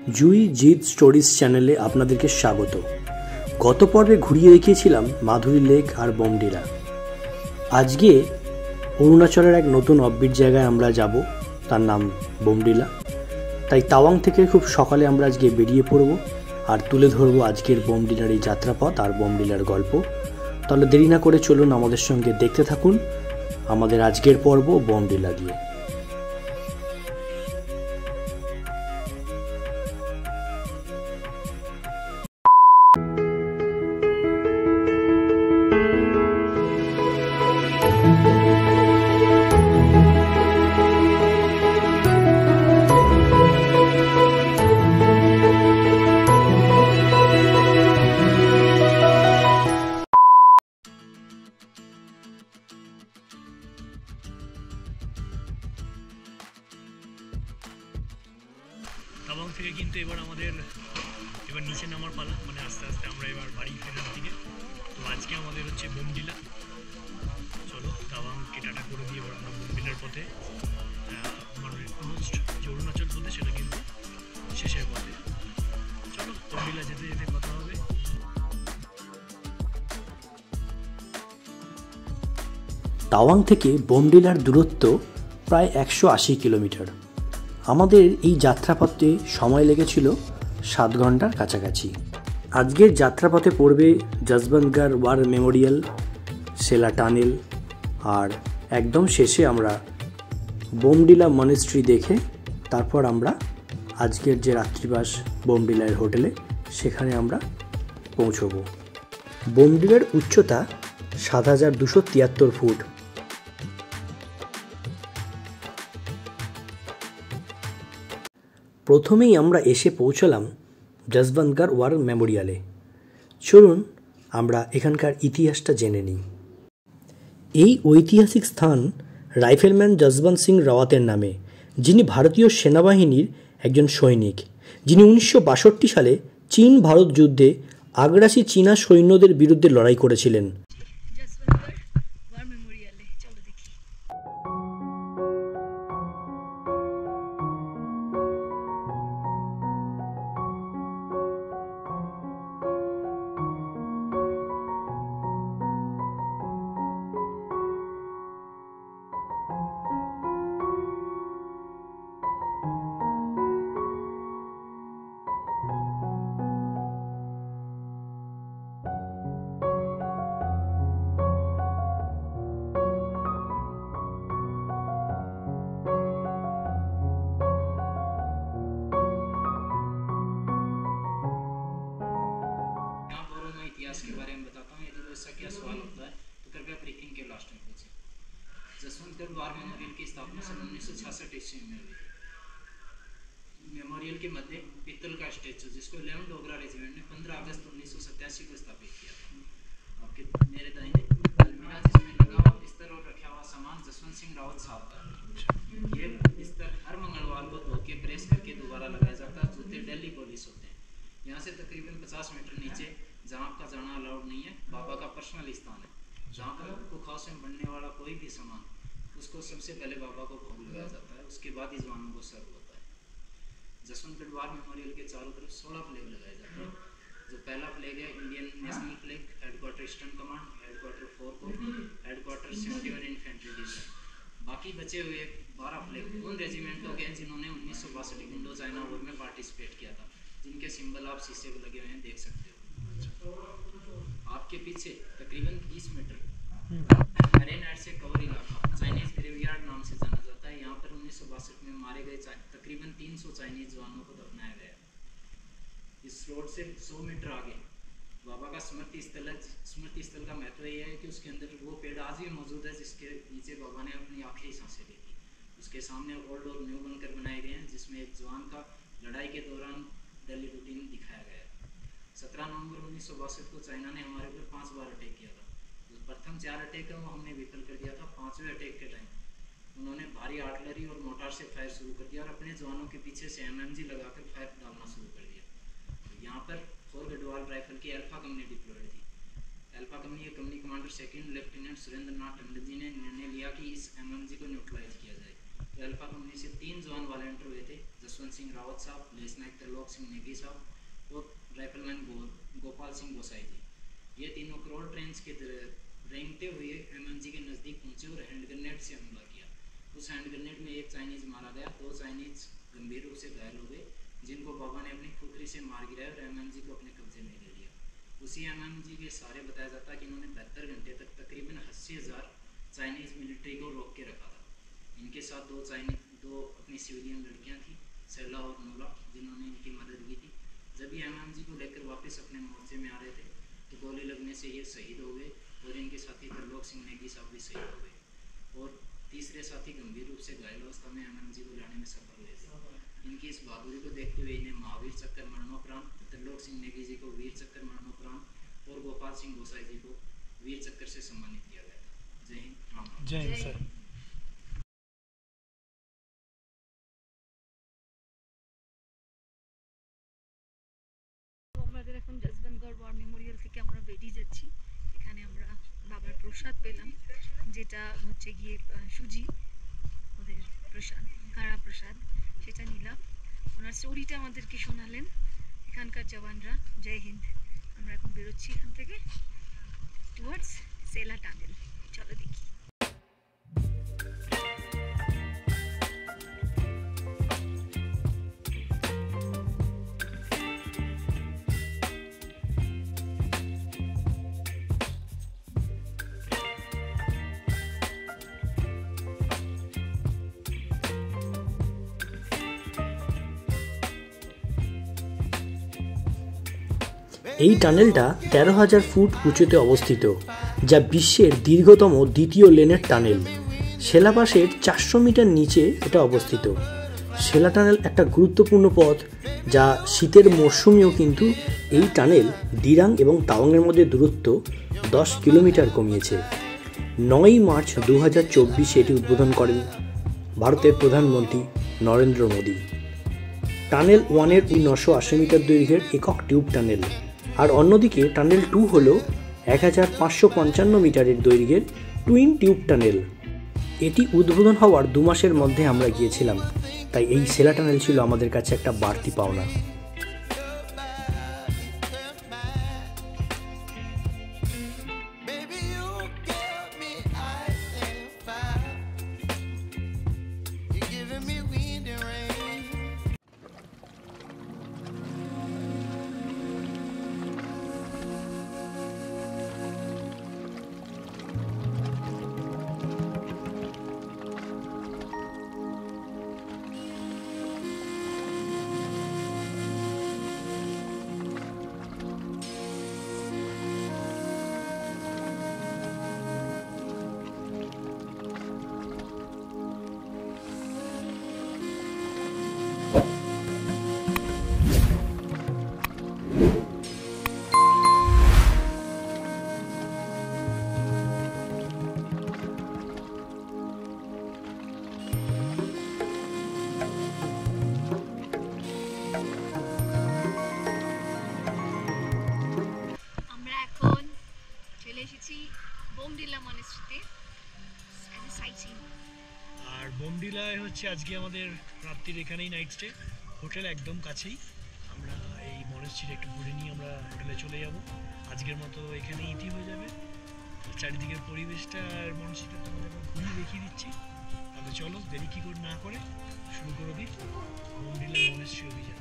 জুই Jeet stories চ্যানেলে আপনাদেরকে স্বাগত। গত পর্বে ঘুরিয়ে দেখিয়েছিলাম মাধুরী লেক আর বোমডিলা। আজকে অরুণাচলের এক নতুন অফবিট জায়গায় আমরা যাব, তার নাম বোমডিলা। তাই তাওয়াং থেকে খুব সকালে আমরা আজকে বেরিয়ে পড়ব আর তুলে ধরবো আজকের বোমডিলার এই যাত্রাপথ আর বোমডিলার গল্প। তাহলে দেরি না করে চলুন আমাদের সঙ্গে দেখতে থাকুন আমাদের আজকের পর্ব বোমডিলা দিয়ে। তাওয়াং থেকে কিন্তু এবার নিচে নামার পালা, মানে আস্তে আস্তে আমরা এবার বাড়ি ফেরার দিকে। তো আজকে আমাদের হচ্ছে বোমডিলা। চলো তাওয়াংকে টাটা করে দিয়ে এবার আমরা বোমডিলার পথে, মানে অলমোস্ট যে অরুণাচল বলতে সেটা কিন্তু শেষের পথে। চলো বোমডিলা যেতে যেতে কথা হবে। তাওয়াং থেকে বোমডিলার দূরত্ব প্রায় 180 কিলোমিটার। আমাদের এই যাত্রাপথে সময় লেগেছিল 7 ঘন্টার কাছাকাছি। আজকের যাত্রাপথে পড়বে জসবন্তগড় ওয়ার মেমোরিয়াল, সেলা টানেল, আর একদম শেষে আমরা বোমডিলা মনেস্ট্রি দেখে তারপর আমরা আজকের যে রাত্রিবাস বোমডিলার হোটেলে সেখানে আমরা পৌঁছব। বোমডিলার উচ্চতা 7273 ফুট। প্রথমেই আমরা এসে পৌঁছলাম জসবন্তগড় ওয়ার মেমোরিয়ালে। চলুন আমরা এখানকার ইতিহাসটা জেনে নিই। এই ঐতিহাসিক স্থান রাইফেলম্যান জসবন্ত সিং রাওয়াতের নামে, যিনি ভারতীয় সেনাবাহিনীর একজন সৈনিক, যিনি 1962 সালে চীন ভারত যুদ্ধে আগ্রাসী চীনা সৈন্যদের বিরুদ্ধে লড়াই করেছিলেন। के बारे में बताता हूँ। यदि इसका क्या सवाल होता है तो कृपया ब्रीफिंग के लास्ट में पूछें। जसवंतगढ़ वार मेमोरियल की स्थापना सन 1966 ईस्वी में हुई। मेमोरियल के मध्य पित्तल का स्टैचू, जिसको 11 डोगरा रेजिमेंट ने 15 अगस्त 1987 को स्थापित किया था। आपके मेरे दाहिने अलमीरा, जिसमें लगा हुआ बिस्तर और रखा हुआ सामान जसवंत सिंह रावत साहब का। ये बिस्तर हर मंगलवार को धो के प्रेस करके दोबारा लगाया जाता है। जूते दिल्ली पुलिस होते हैं। यहाँ से तकरीबन 50 मीटर नीचे, जहाँ आपका जाना अलाउड नहीं है, बाबा का पर्सनल स्थान है, जहाँ पर कुखास में बनने वाला कोई भी सामान उसको सबसे पहले बाबा को भोग लगाया जाता है, उसके बाद ही जवानों को सर्व होता है। जसवंतगढ़ वार मेमोरियल के चारों तरफ 16 फ्लैग लगाए जाते हैं। जो पहला फ्लैग है Indian national flag, headquarter eastern command, headquarter 4 core, headquarter 71 infantry division. बाकी बचे हुए 12 फ्लैग उन रेजिमेंटों के हैं जिन्होंने 1962 इंडो चाइना वॉर में पार्टिसिपेट किया था, जिनके सिंबल आप शीशे पर लगे हुए हैं, देख सकते हो। आपके पीछे तकरीबन 20 मीटर मैरीनाइट से कवर इलाका चाइनीज ग्रेवयार्ड नाम से जाना जाता है। यहाँ पर 1962 में मारे गए तकरीबन 300 चाइनीज जवानों को दफनाया गया। इस रोड से 100 मीटर आगे बाबा का स्मृति स्थल है। स्मृति स्थल का महत्व यह है कि उसके अंदर वो पेड़ आज भी मौजूद है जिसके नीचे बाबा ने अपनी आखिरी सांसें ली थी। उसके सामने ओल्ड और न्यू बनकर बनाए गए हैं, जिसमें एक जवान का लड़ाई के दौरान डेली रूटीन दिखाया गया है। 17 नवंबर 1962 को चाइना ने हमारे ऊपर 5 बार अटैक किया था। जो प्रथम 4 अटैक है वो हमने विफल कर दिया था। 5वें अटैक के टाइम उन्होंने भारी आर्टिलरी और मोर्टार से फायर शुरू कर दिया और अपने जवानों के पीछे से एमएमजी लगाकर फायर डालना शुरू कर दिया। तो यहाँ पर 4 गढ़वाल राइफल की अल्फा कंपनी डिप्लॉयड थी। अल्फा कंपनी के company commander second lieutenant Surendra Nath Tandon ji ने निर्णय लिया कि इस एमएमजी को न्यूट्रलाइज किया जाए। अल्फा कंपनी से 3 जवान वॉलंटियर हुए थे, जसवंत सिंह रावत साहब, लेफ्टिनेंट त्रिलोक सिंह नेगी साहब और राइफलमैन गोपाल सिंह गोसाई जी। ये तीनों करोड़ ट्रेन के रेंगते हुए एमएमजी के नज़दीक पहुंचे और हैंड ग्रेनेड से हमला किया। उस हैंड ग्रेनेड में एक चाइनीज मारा गया, 2 चाइनीज गंभीर रूप से घायल हो गए, जिनको बाबा ने अपनी खुखरी से मार गिराया और एमएमजी को अपने कब्जे में ले लिया। उसी एमएमजी के सहारे बताया जाता है कि इन्होंने 72 घंटे तक तकरीबन 80,000 चाइनीज मिलिट्री को रोक के रखा था। इनके साथ दो अपनी सिविलियन लड़कियां थी, सैला और नूरा, जिन्होंने इनकी मदद की थी। जब ये एमएमजी को लेकर वापस अपने मोर्चे में आ रहे थे तो गोली लगने से ये शहीद हो गए और इनके साथी त्रिलोक सिंह नेगी साहब भी शहीद हो गए और तीसरे साथी गंभीर रूप से घायल अवस्था में एमएमजी को लाने में सफल हुए थे। इनकी इस बहादुरी को देखते हुए इन्हें महावीर चक्कर मरणोपरांत, त्रिलोक सिंह नेगी जी को वीर चक्कर मरणोपरांत और गोपाल सिंह गोसाई जी को वीर चक्कर से सम्मानित किया गया था। जय हिंद, राम राम। जय हिंद सर। আমাদের এখন জসবন্তগড় ওয়ার মেমোরিয়াল থেকে আমরা বেরিয়ে যাচ্ছি। এখানে আমরা বাবার প্রসাদ পেলাম, যেটা হচ্ছে গিয়ে সুজি, ওদের প্রসাদ, কারা প্রসাদ, সেটা নিলাম। ওনার স্টোরিটা আমাদেরকে শোনালেন এখানকার জওয়ানরা। জয় হিন্দ। আমরা এখন বেরোচ্ছি এখান থেকে টুয়ার্ডস সেলা টানেল। চলো দেখি। এই টানেলটা 13,000 ফুট উঁচুতে অবস্থিত, যা বিশ্বের দীর্ঘতম দ্বিতীয় লেনের টানেল। সেলা পাসের 400 মিটার নিচে এটা অবস্থিত। সেলা টানেল একটা গুরুত্বপূর্ণ পথ, যা শীতের মরশুমেও কিন্তু এই টানেল দিরাং এবং তাওয়াংয়ের মধ্যে দূরত্ব 10 কিলোমিটার কমিয়েছে। 9 মার্চ 2024 এটি উদ্বোধন করেন ভারতের প্রধানমন্ত্রী নরেন্দ্র মোদী। টানেল 1-এর 980 মিটার দৈর্ঘ্যের একক টিউব টানেল, আর অন্যদিকে টানেল 2 হল 1555 মিটারের দৈর্ঘ্যের টুইন টিউব টানেল। এটি উদ্বোধন হওয়ার 2 মাসের মধ্যে আমরা গিয়েছিলাম, তাই এই সেলা টানেল ছিল আমাদের কাছে একটা বাড়তি পাওনা। আর বোমডিলায় হচ্ছে আজকে আমাদের রাত্রির এখানেই নাইট স্টে, হোটেল একদম কাছেই। আমরা এই মনেস্ট্রিটা একটু ঘুরে নিয়ে আমরা হোটেলে চলে যাব। আজকের মতো এখানেই ইতি হয়ে যাবে। চারিদিকের পরিবেশটা আর মনেস্ট্রিটা তোমাদের ঘুরিয়ে দেখিয়ে দিচ্ছি। তাহলে চলো দেরি কি করে না করে শুরু করে দিই বোমডিলা মনেস্ট্রি অভিযান।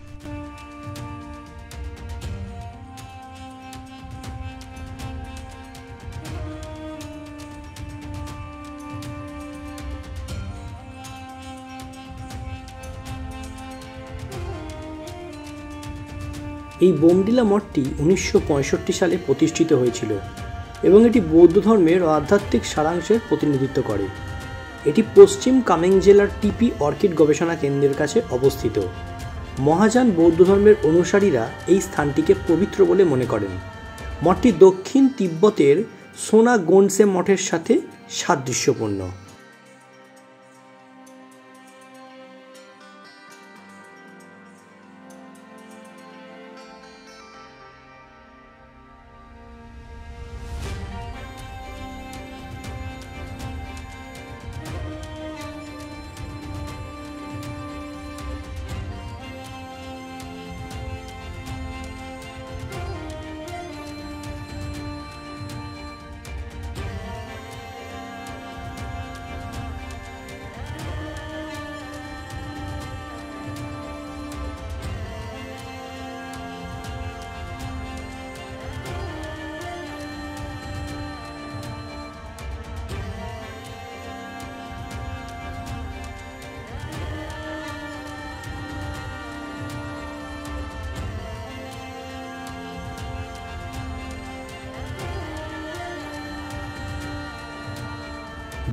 এই বোমডিলা মঠটি 1965 সালে প্রতিষ্ঠিত হয়েছিল এবং এটি বৌদ্ধ ধর্মের আধ্যাত্মিক সারাংশের প্রতিনিধিত্ব করে। এটি পশ্চিম কামেং জেলার টিপি অর্কিড গবেষণা কেন্দ্রের কাছে অবস্থিত। মহাযান বৌদ্ধ ধর্মের অনুসারীরা এই স্থানটিকে পবিত্র বলে মনে করেন। মঠটি দক্ষিণ তিব্বতের সোনা গোন্ডসে মঠের সাথে সাদৃশ্যপূর্ণ।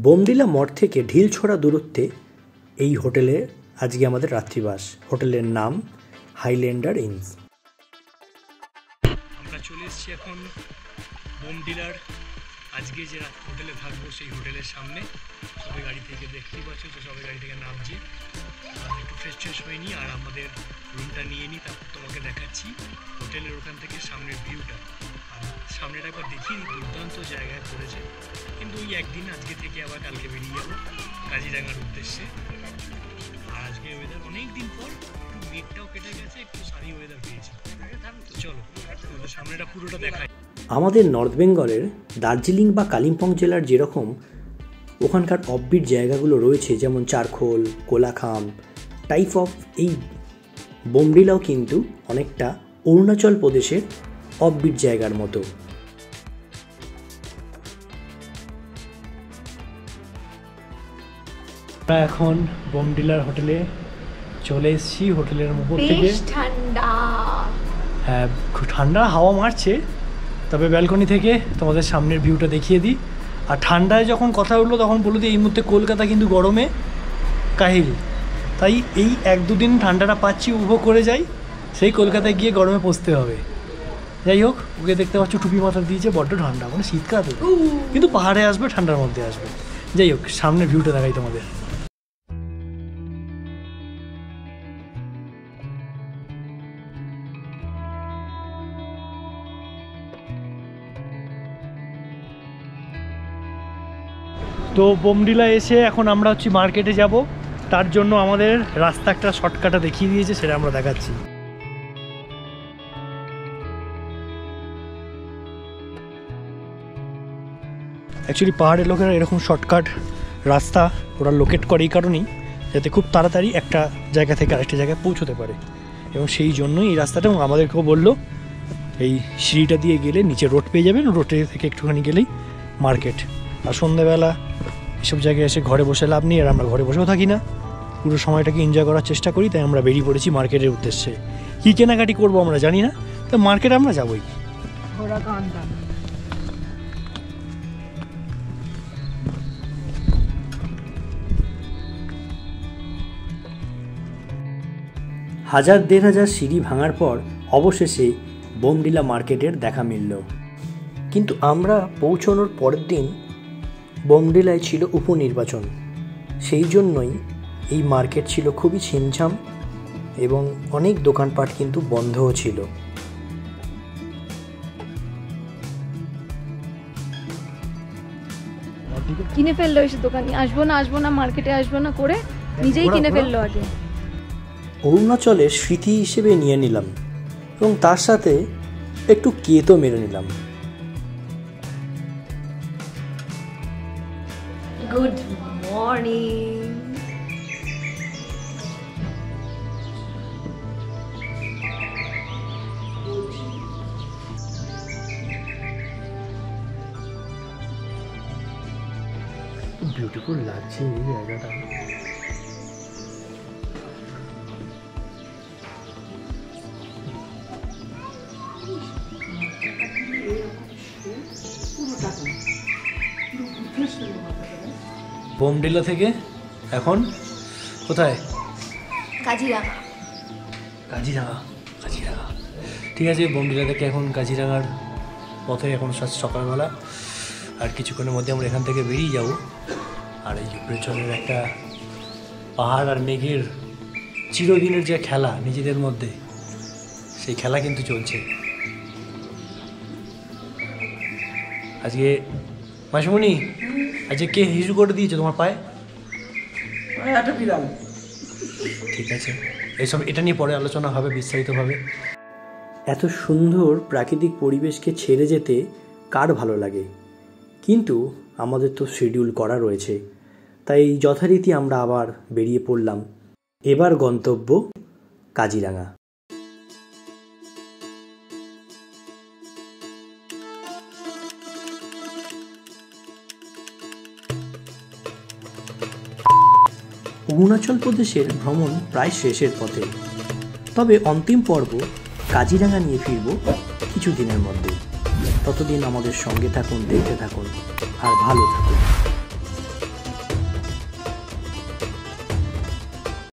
বোমডিলা মঠ থেকে ঢিলছোড়া দূরত্বে এই হোটেলে আজকে আমাদের রাত্রিবাস। হোটেলের নাম হাইল্যান্ডার ইনস। আমরা চলে এসেছি এখন বোমডিলার আজকে যে হোটেলে থাকবো সেই হোটেলের সামনে। সবাই গাড়ি থেকে দেখতেই পাচ্ছ, তো সবাই গাড়ি থেকে নামছে। একটু ফ্রেশ হয়ে নিই আর আমাদের রুমটা নিয়ে নিই, তারপর তোমাকে দেখাচ্ছি হোটেলের ওখান থেকে সামনের ভিউটা। আর সামনেটা একবার দেখিয়ে নিই, দুর্দান্ত জায়গায় পড়েছে। কিন্তু ওই একদিন আজকে থেকে আবার কালকে বেরিয়ে যাবো কাজিরাঙ্গার উদ্দেশ্যে। আর আজকে ওয়েদার অনেক দিন পর একটু মেঘটাও কেটে গেছে, একটু সানি ওয়েদার পেয়েছি। তো চলো তোমাদের সামনেটা পুরোটা দেখাই। আমাদের নর্থ বেঙ্গলের দার্জিলিং বা কালিম্পং জেলার যেরকম ওখানকার অফবিট জায়গাগুলো রয়েছে, যেমন চারখোল, কোলাখাম টাইপ অফ, এই বোমডিলাও কিন্তু অনেকটা অরুণাচল প্রদেশের অফবিট জায়গার মতো। আমরা এখন বোমডিলার হোটেলে চলে এসেছি। হোটেলের উপর থেকে ঠান্ডা, হ্যাঁ খুব ঠান্ডা হাওয়া মারছে, তবে ব্যালকনি থেকে তোমাদের সামনের ভিউটা দেখিয়ে দিই। আর ঠান্ডায় যখন কথা উঠলো তখন বলে দিই এই মুহূর্তে কলকাতা কিন্তু গরমে কাহিল, তাই এই 1-2 দিন ঠান্ডাটা পাচ্ছি, উপভোগ করে যাই, সেই কলকাতায় গিয়ে গরমে পৌঁছতে হবে। যাই হোক, ওকে দেখতে পাচ্ছ টুপি মাথা দিয়েছে, বড্ড ঠান্ডা, মানে শীতকাল কিন্তু পাহাড়ে আসবে, ঠান্ডার মধ্যে আসবে। যাই হোক, সামনের ভিউটা দেখাই তোমাদের। তো বোমডিলা এসে এখন আমরা হচ্ছে মার্কেটে যাব, তার জন্য আমাদের রাস্তা একটা শর্টকাটে দেখিয়ে দিয়েছে, সেটা আমরা দেখাচ্ছি। অ্যাকচুয়ালি পাহাড়ের লোকেরা এরকম শর্টকাট রাস্তা ওরা লোকেট করে এই কারণেই, যাতে খুব তাড়াতাড়ি একটা জায়গা থেকে আরেকটা জায়গায় পৌঁছতে পারে, এবং সেই জন্যই এই রাস্তাটা। এবং আমাদেরকেও বললো এই সিঁড়িটা দিয়ে গেলে নিচে রোড পেয়ে যাবেন, রোডে থেকে একটুখানি গেলেই মার্কেট। আর সন্ধ্যেবেলা এসব জায়গায় এসে ঘরে বসে লাভ নেই, আর আমরা ঘরে বসেও থাকি না, পুরো সময়টাকে এনজয় করার চেষ্টা করি। তাই আমরা বেরিয়ে পড়েছি মার্কেটের উদ্দেশ্যে। কী কেনাকাটি করবো আমরা জানি না, তো মার্কেটে আমরা যাবোই। হাজার 1,500 সিঁড়ি ভাঙার পর অবশেষে বোমডিলা মার্কেটের দেখা মিলল। কিন্তু আমরা পৌঁছানোর পরের দিন বোমডিলায় ছিল উপনির্বাচন, সেই জন্যই এই মার্কেট ছিল খুবই ছিমছাম এবং অনেক দোকানপাট কিন্তু বন্ধও ছিল। কিনে ফেললো এসে দোকানে, আসবো না মার্কেটে আসবো না করে নিজেই কিনে ফেললো আগে। অরুণাচলের স্মৃতি হিসেবে নিয়ে নিলাম এবং তার সাথে একটু কেতো মেরে নিলাম। Good morning. বিউটিফুল লাগছে এই জায়গাটা। বোমডিলা থেকে এখন কোথায়? কাজিরাঙা। ঠিক আছে, বোমডিলা থেকে এখন কাজিরাঙার পথে এখন সকালবেলা, আর কিছুক্ষণের মধ্যে আমরা এখান থেকে বেরিয়ে যাব। আর এই পেছনের একটা পাহাড় আর মেঘের চিরদিনের যে খেলা নিজেদের মধ্যে, সেই খেলা কিন্তু চলছে। আজকে মাসিমণি, আজকে কে হিসু করে দিয়েছে তোমার পায়ে? একটা বিড়াল। ঠিক আছে, এইসব এটা নিয়ে পরে আলোচনা হবে বিস্তারিতভাবে। এত সুন্দর প্রাকৃতিক পরিবেশকে ছেড়ে যেতে কার ভালো লাগে, কিন্তু আমাদের তো শিডিউল করা রয়েছে, তাই যথারীতি আমরা আবার বেরিয়ে পড়লাম। এবার গন্তব্য কাজিরাঙা। অরুণাচল প্রদেশের ভ্রমণ প্রায় শেষের পথে, তবে অন্তিম পর্ব কাজিরাঙা নিয়ে ফিরব কিছুদিনের মধ্যে। ততদিন আমাদের সঙ্গে থাকুন, দেখতে থাকুন আর ভালো থাকুন।